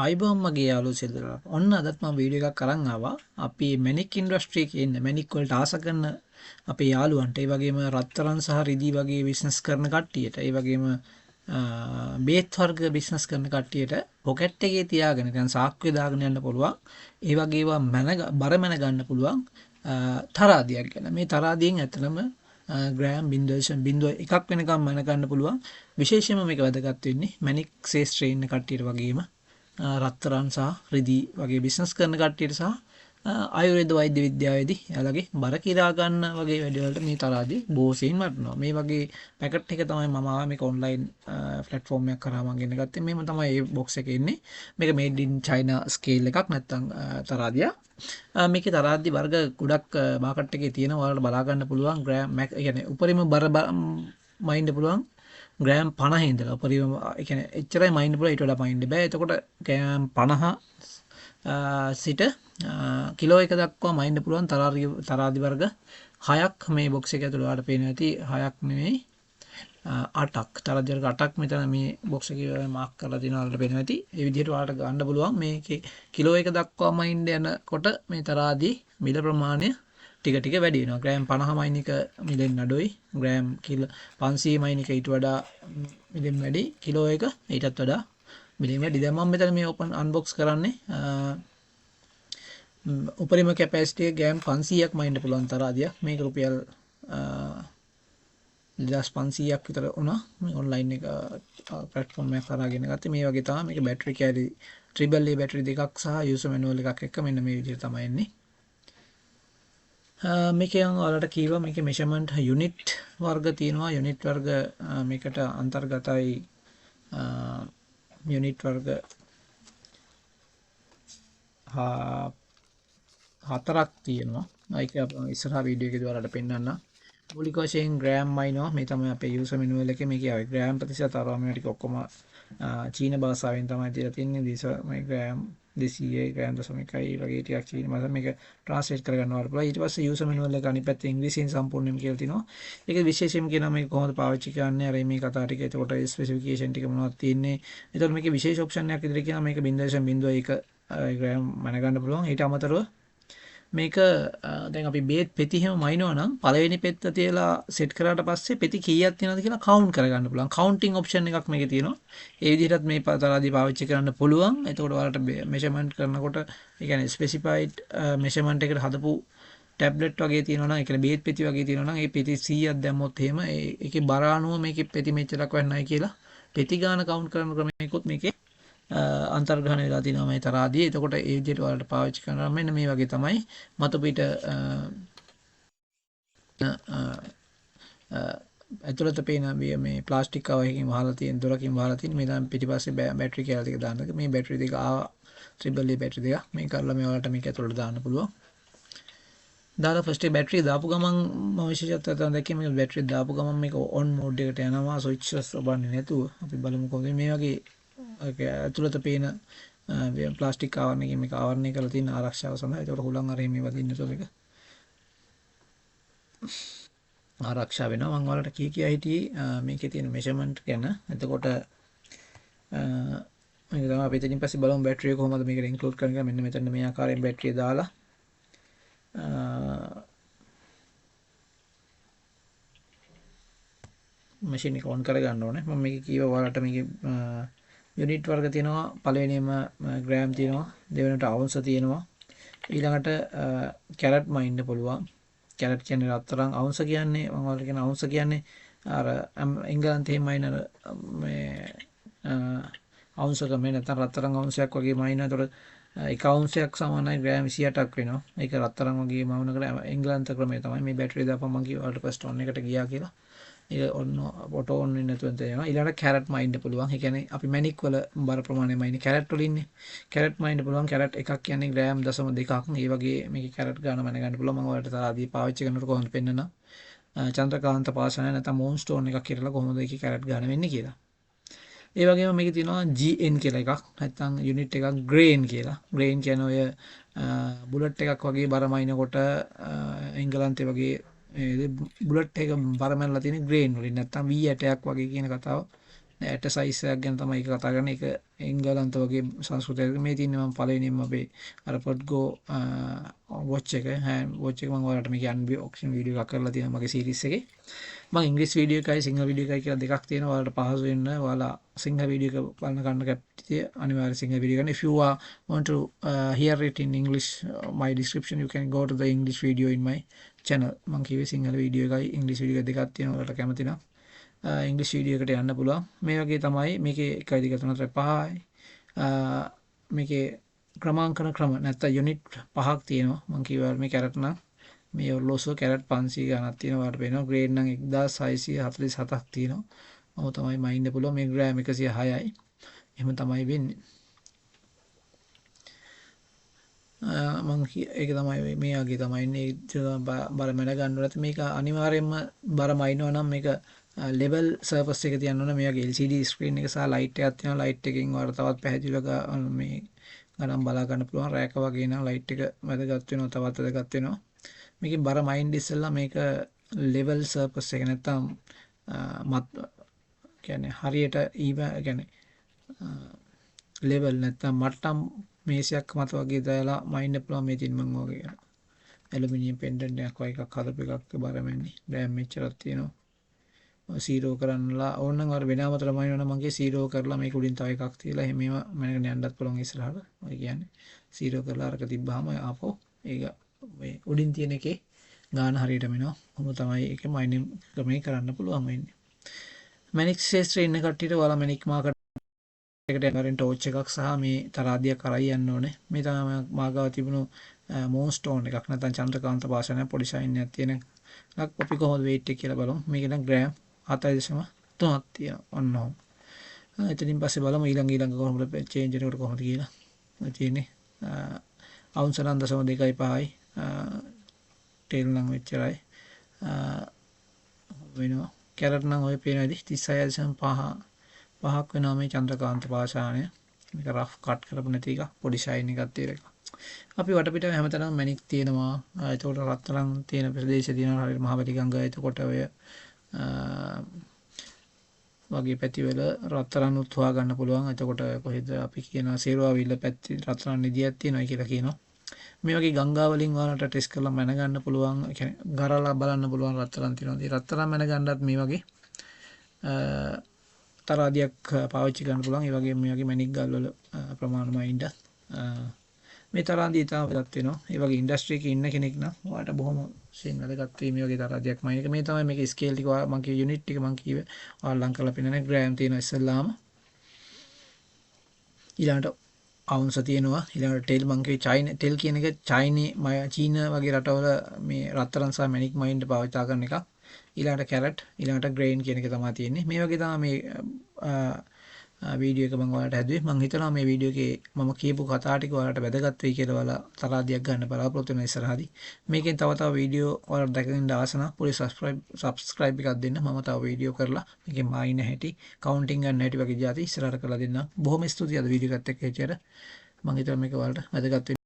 ආයිබෝම් මගේ යාළුවෝ සිල්දලා. ඔන්න අදත් මම වීඩියෝ එකක් අරන් ආවා. අපි මැනික් ඉන්ඩස්ට්‍රි එකේ ඉන්න මැනික් වලට ආස කරන අපේ යාළුවන්ට, ඒ වගේම රත්තරන් සහ රිදී වගේ බිස්නස් කරන කට්ටියට, ඒ වගේම බේත් වර්ග බිස්නස් කරන කට්ටියට පොකට් එකේ තියාගෙන දැන් සාක්කුවේ දාගෙන යන්න පුළුවන්. ඒ වගේ ඒවා බර මැන ගන්න පුළුවන් තරාදියක් ගැන. මේ තරාදියෙන් ඇත්තටම ග්‍රෑම් 0.01 වෙනකම් මැන ගන්න පුළුවන්. විශේෂයෙන්ම මේක වැදගත් වෙන්නේ මැනික් ශේෂ්ත්‍රයේ ඉන්න කට්ටියට වගේම රත්තරන් සහ රිදී වගේ බිස්නස් කරන කට්ටියට සහ ආයුර්වේද වෛද්‍ය විද්‍යාවේදී එයාලගේ බර කිරා ගන්න වගේ වැඩවලට මේ තරාදී බෝසෙන් වටනවා. මේ වගේ පැකට් එක තමයි මම ආවා මේක ඔන්ලයින් ප්ලැට්ෆෝම් එකක් කරා මම ගෙන ගත්තේ. මේම තමයි මේ බොක්ස් එකේ ඉන්නේ. මේක මේඩ් ඉන් චයිනා ස්කේල් එකක් නැත්තම් තරාදියා. මේකේ තරාදි වර්ග ගොඩක් මාකට් එකේ තියෙනවා. ඔයාලට බලා ගන්න පුළුවන් ග්‍රෑම් කියන්නේ උපරිම බර මයින්ඩ් පුළුවන් ග්‍රෑම් 50 ඉඳලා උපරිම කියන්නේ එච්චරයි මයින්ඩ් පුළුවන් ඊට වඩා මයින්ඩ් බෑ. එතකොට ග්‍රෑම් 50 සිට කිලෝ 1 දක්වා මයින්ඩ් පුළුවන් තරාදි වර්ග 6ක් මේ බොක්ස් එක ඇතුළේ ඔයාලට පේනවා ඇති. 6ක් නෙමෙයි 8ක් තරාදි වර්ග 8ක් මෙතන මේ බොක්ස් එකේ මාක් කරලා තියෙනවා ඔයාලට පේනවා ඇති. ඒ විදිහට ඔයාලට ගන්න පුළුවන්. මේකේ කිලෝ 1 දක්වා මයින්ඩ් යනකොට මේ තරාදි මිල ප්‍රමාණය ටික ටික වැඩි වෙනවා. ග්‍රෑම් 50 මයින් එක මිලෙන් අඩුයි. ග්‍රෑම් 500 මයින් එක ඊට වඩා මිලෙන් වැඩි. කිලෝ එක ඊටත් වඩා මිලෙන් වැඩි. දැන් මම මෙතන මේ ඕපන් අන්බොක්ස් කරන්නේ උපරිම කැපැසිටි එක ග්‍රෑම් 500ක් මයින්ඩ් පුළුවන් තරාදියක්. මේක රුපියල් 2500ක් විතර වුණා. මේ ඔන්ලයින් එක ප්ලැට්ෆෝම් එකක් කරාගෙන ගත්තේ. මේ වගේ තමයි මේක බැටරි කැරි ට්‍රිපල් A බැටරි දෙකක් සහ යූසර් මැනුවල් එකක් එක්ක මෙන්න මේ විදිහට තමයි එන්නේ. මේකෙන් ඔයාලට කීවා මේකේ මෙෂර්මන්ට් යුනිට් වර්ග තියෙනවා. යුනිට් වර්ග මේකට අන්තර්ගතයි. යුනිට් වර්ග හතරක් තියෙනවා. ඒක ඉස්සරහා වීඩියෝ එකේදී ඔයාලට පෙන්නන්න. මූලික වශයෙන් ග්‍රෑම් මයිනවා. මේ තමයි අපේ යූසර් මැනුවල් එකේ මේකේ ආවේ ග්‍රෑම් ප්‍රතිශත අරවා මේ ටික ඔක්කොම චීන භාෂාවෙන් තමයි දීලා තියෙන්නේ. මේ ග්‍රෑම් 200 ග්‍රෑම් 0.1 වගේ ටිකක් චීන භාෂාවෙන් මේක ට්‍රාන්ස්ලේට් කරගන්න පුළුවන්. ඊට පස්සේ යූසර් මැනුවල් එක අනිත් පැත්තේ ඉංග්‍රීසියෙන් සම්පූර්ණයෙන්ම කියලා තිනවා. ඒක විශේෂයෙන්ම කියනවා මේක කොහොමද පාවිච්චි කරන්නේ. අර මේ කතා ටික. එතකොට ස්පෙસિෆිකේෂන් ටික මොනවද තියෙන්නේ. එතකොට මේකේ විශේෂ ඔප්ෂන් එකක් ඉදිරිය කියනවා මේක 0.01 ග්‍රෑම් මැන ගන්න පුළුවන්. ඊට අමතරව මේක දැන් අපි බේත් පෙති හැම මයින්නවා නම් පළවෙනි පෙත්ත තියලා සෙට් කරාට පස්සේ පෙති කීයක් තියෙනවද කියලා කවුන්ට් කරගන්න පුළුවන්. කවුන්ටිං ඔප්ෂන් එකක් මේකේ තියෙනවා. ඒ විදිහටත් මේ තරාදී පාවිච්චි කරන්න පුළුවන්. එතකොට ඔයාලට මෙෂර්මන්ට් කරනකොට ඒ කියන්නේ ස්පෙસિෆයිඩ් මෙෂර්මන්ට් එකට හදපු ටැබ්ලට් වගේ තියෙනවා නම් ඒ කියන්නේ බේත් පෙති වගේ තියෙනවා නම් ඒ පෙති 100ක් දැම්මොත් එහෙම ඒකේ බර අනුව මේකේ පෙති මෙච්චරක් වෙන්නයි කියලා පෙති ගාන කවුන්ට් කරන ක්‍රමයකොත් මේකේ අන්තර්ග්‍රහණය වෙලා තියෙනවා මේ තරාදිය. එතකොට ඒ විදිහට ඔයාලට පාවිච්චි කරනවා මෙන්න මේ වගේ තමයි මතු පිට ඇතුළත පේන මේ ප්ලාස්ටික් කවරකින් වහලා තියෙන දොරකින් වහලා තියෙන මේ තමයි පිටිපස්සේ බැටරි කැලි ටික දාන්න. මේ බැටරි දෙක ට්‍රිපල් A බැටරි දෙක මේ කරලා මේ ඔයාලට මේක ඇතුළට දාන්න පුළුවන්. දාලා ෆස්ට් බැටරිය දාපු ගමන් මම විශේෂත්වයක් තමයි දැක්කේ මේ බැටරිය දාපු ගමන් මේක ඔන් මෝඩ් එකට යනවා ස්විච්ස් ඔබන්නේ නැතුව. අපි බලමු කොහොමද මේ වගේ ඇතුළත පේන ප්ලාස්ටික් ආවරණයකින් මේක ආවරණය කරලා තියෙන ආරක්ෂාව සඳහා. ඒකට හුලං අර එහෙම වදින්න නැතුව මේක ආරක්ෂා වෙනවා. මම ඔයාලට කිය හිටියේ මේකේ තියෙන මෙෂර්මන්ට් ගැන. එතකොට මේක තමයි අපි ඉතින් පස්සේ බලමු බැටරිය කොහොමද මේකට ඉන්ක්ලූඩ් කරන්නේ කියලා. මෙන්න මෙතන මේ ආකාරයෙන් බැටරිය දාලා මැෂින් එක ඔන් කරගන්න ඕනේ. මම මේක කීවා ඔයාලට මේකේ යුනිට් වර්ග තියෙනවා. පළවෙනිම ග්‍රෑම් තියෙනවා. දෙවෙනිට අවුන්ස් තියෙනවා. ඊළඟට කැරට් මයින්ඩ් පුළුවන්. කැරට් කියන්නේ රත්තරන්. අවුන්ස් කියන්නේ මම ඔයාලට කියන අවුන්ස් කියන්නේ අර එංගලන්තයේ මයින් අර මේ අවුන්ස් එක මේ නැත්නම් රත්තරන් අවුන්සයක් වගේ මයින්. ඒතකොට එක අවුන්සයක් සමානයි ග්‍රෑම් 28ක් වෙනවා. ඒක රත්තරන් වගේ මවුනකට එංගලන්ත ක්‍රමය තමයි. මේ බැටරිය දාපම මම කිව්වා ෆස්ට් ඔන් එකට ගියා කියලා. ඒක ඔන්න ඔටෝ ඔන් වෙන්නේ නැතුව තියෙනවා. ඊළඟට කැරට් මයින්ඩ් පුළුවන්. ඒ කියන්නේ අපි මැනික් වල බර ප්‍රමාණය මයින් කැරට් වල ඉන්නේ. කැරට් මයින්ඩ් පුළුවන්. කැරට් එකක් කියන්නේ ග්‍රෑම් 0.2ක්. ඒ වගේ මේකේ කැරට් ගාන මැන ගන්න පුළුවන්. මම ඔයාලට තරාදී පාවිච්චි කරනකොට කොහොමද පෙන්නන චන්ද්‍රකාන්ත පාෂාණය නැත්නම් මූන් ස්ටෝන් එකක් කියලා කොහොමද ඒකේ කැරට් ගාන වෙන්නේ කියලා. ඒ වගේම මේකේ තියෙනවා GN කියලා එකක්. නැත්නම් යුනිට් එකක් ග්‍රේන් කියලා. ග්‍රේන් කියන්නේ ඔය බුලට් එකක් වගේ බර මයින්කොට එංගලන්තේ වගේ බුලට් එක බර මැනලා තියෙන ග්‍රේන් වලින් නැත්නම් V8ක් වගේ කියන කතාව ඇට සයිස් එකක් ගැන තමයි ඒක කතා කරන්නේ. ඒක එංගලන්ත වගේ සංස්කෘතියක මේ තියන්නේ මම පළවෙනිම අපේ අර පොඩ්ගෝ වොච් එක හෑන්ඩ් වොච් එක මම ඔයාලට මේක අන්බොක්සින් වීඩියෝ එකක් කරලා තියෙනවා මගේ සීරීස් එකේ. මම ඉංග්‍රීසි වීඩියෝ එකයි සිංහල වීඩියෝ එකයි කියලා දෙකක් තියෙනවා. ඔයාලට පහසු වෙන්න ඔයාලා සිංහල වීඩියෝ එක බලන ගන්න කැප්ටිය අනිවාර්ය සිංහල වීඩියෝ ගන්න. If you are want to hear it in English my description you can go to the English video in my channel. මම කිව්වේ සිංහල වීඩියෝ එකයි ඉංග්‍රීසි වීඩියෝ එක දෙකක් තියෙනවා. ඔයාලට කැමති නම් ඉංග්‍රීසි වීඩියෝ එකට යන්න පුළුවන්. මේ වගේ තමයි මේකේ 1 2 3 4 5යි. මේකේ ක්‍රමාංකන ක්‍රම නැත්නම් යුනිට් 5ක් තියෙනවා. මම කිව්වා මේ කැරට් නම් මේ ඔර්ලෝසුව කැරට් 500 ගණක් තියෙනවා. ඔයාලට පේනවා ග්‍රේඩ් නම් 1647ක් තියෙනවා. මම තමයි මයින්ඩ් පුළුවන් මේ ග්‍රෑම් 106යි. එහෙම තමයි වෙන්නේ. ඒක තමයි මේ වගේ තමයි ඉන්නේ. බර මැන ගන්න ඕනේ. මේක අනිවාර්යයෙන්ම බර මයින්නවා නම් මේක ලෙවල් සර්ෆස් එක තියන්න ඕනේ. මේ වගේ LCD ස්ක්‍රීන් එක සහ ලයිට් එකක් තියෙනවා. ලයිට් එකෙන් ඔයාලට තවත් පැහැදිලිව මේ ගණන් බලා ගන්න පුළුවන්. රෑක වගේ නම් ලයිට් එක වැදගත් වෙනවා. තවත් වැදගත් වෙනවා. මේකෙන් බර මයින්ඩ් ඉස්සෙල්ලා මේක ලෙවල් සර්ෆස් එක නැත්තම් මත් කියන්නේ හරියට කියන්නේ ලෙවල් නැත්තම් මට්ටම් මේසයක් මත වගේ දාලා මයින්ඩ් පුළුවන් මේ තින් මම වගේ ඇලුමිනියම් පෙන්ඩන්ට් එකක් වගේ එකක් හදපු එකක් බර මැන්නේ. ග්‍රෑම් මෙච්චරක් තියෙනවා. 0 කරන්නලා ඕනනම් අර වෙන අමතර මයින්වන මගේ 0 කරලා මේක උඩින් තව එකක් තියලා එහෙම මේවා මැනගෙන යන්නත් පුළුවන් ඉස්සරහට. ඔය කියන්නේ 0 කරලා අරක තිබ්බාම ආපහු ඒක මේ උඩින් තියෙන එකේ ගාන හරියටම එනවා. මොන තමයි ඒකේ මයිනින් ක්‍රමේ කරන්න පුළුවන් වෙන්නේ. මැනික් ශේෂ්ත්‍රයේ ඉන්න කට්ටියට ඔයාලා මැනික් මාකට් එකට යනරෙන් ටෝච් එකක් සහ මේ තරාදියක් කරයි යන්න ඕනේ. මේ තමයි මාගාව තිබුණු මෝන්ස්ටෝන් එකක් නැත්නම් චන්ද්‍රකාන්ත පාෂාණයක් පොඩි ෂයින් එකක් තියෙන එකක්. අපි කොහොමද weight එක කියලා බලමු. මේක නම් ග්‍රෑම් 7.3ක් තියෙනවා. ඔන්න ඔහොම. එතනින් පස්සේ බලමු ඊළඟ කොහොමද චේන්ජ් එකකට කොහොමද කියලා. තියෙන්නේ අවුන්ස් නම් 0.25යි. ටේල් නම් මෙච්චරයි. වෙනවා. කැරට් නම් ඔය පේන විදිහ 36.5ක් වෙනවා මේ චන්ද්‍රකාන්ත පාෂාණය. මේක රෆ් කට් කරපු නැති එක පොඩි ෂයින් එකක් තියෙන එක. අපි වටපිට හැමතැනම මැනික් තියෙනවා. එතකොට රත්තරන් තියෙන ප්‍රදේශ තියෙනවා. හරියට මහවැලි ගඟ. එතකොට ඔය වගේ පැතිවල රත්තරන් උත් හොයා ගන්න පුළුවන්. එතකොට කොහෙද අපි කියනවා සේරුවාවිල්ල පැත්තේ රත්තරන් නිදියක් තියෙනවා කියලා කියනවා. මේ වගේ ගංගා වලින් ඔයාලට ටෙස්ට් කරලා මැන ගන්න පුළුවන්. ඒ කියන්නේ ගරලා බලන්න පුළුවන් රත්තරන් තියෙනවා. ඒ රත්තරන් මැන ගන්නත් මේ වගේ තරාදියක් පාවිච්චි කරන්න පුළුවන්. ඒ වගේ මේ වගේ මැනික් ගල් වල ප්‍රමාණමයි ඉන්න. මේ තරාදිය ඉතාම වැදගත් වෙනවා. ඒ වගේ ඉන්ඩස්ට්‍රි එකේ ඉන්න කෙනෙක් නම් ඔයාලට බොහොම සෙන් වැදගත් වෙයි මේ වගේ තරාදියක් මයින් එක. මේ තමයි මේකේ ස්කේල් ටික මම කිය යුනිට් ටික මම කිව්වේ. ඔයාලා ලං කරලා පෙන්නන්නේ ග්‍රෑම් තියෙනවා ඉස්සල්ලාම. ඊළඟට අවුන්ස තියෙනවා. ඊළඟට ටෙල් මම කිව්වේ චයින ටෙල් කියන එක චීන වගේ රටවල මේ රත්තරන් සහ මැනික් මයින්ඩ් පාවිච්චි කරන එක. ඊළඟට කැරට් ඊළඟට ග්‍රේන් කියන එක තමයි තියෙන්නේ. මේ වගේ තමයි මේ වීඩියෝ එක මම ඔයාලට හැදුවේ. මම හිතනවා මේ වීඩියෝ එකේ මම කියපු කතා ටික ඔයාලට වැදගත් වෙයි කියලා ඔයාලා තරාදියක් ගන්න බලාපොරොත්තු වෙන ඉස්සරහදී. මේකෙන් තව වීඩියෝ ඔයාලට දැකගෙන ආස නම් පොඩි subscribe එකක් දෙන්න. මම තව වීඩියෝ කරලා මේකේ මායින හැටි, කවුන්ටිං ගන්න හැටි වගේ જાති ඉස්සරහට කරලා දෙන්නම්. බොහොම ස්තුතියි අද වීඩියෝ එකත් එක්ක හිටියට. මම හිතනවා මේක ඔයාලට වැදගත්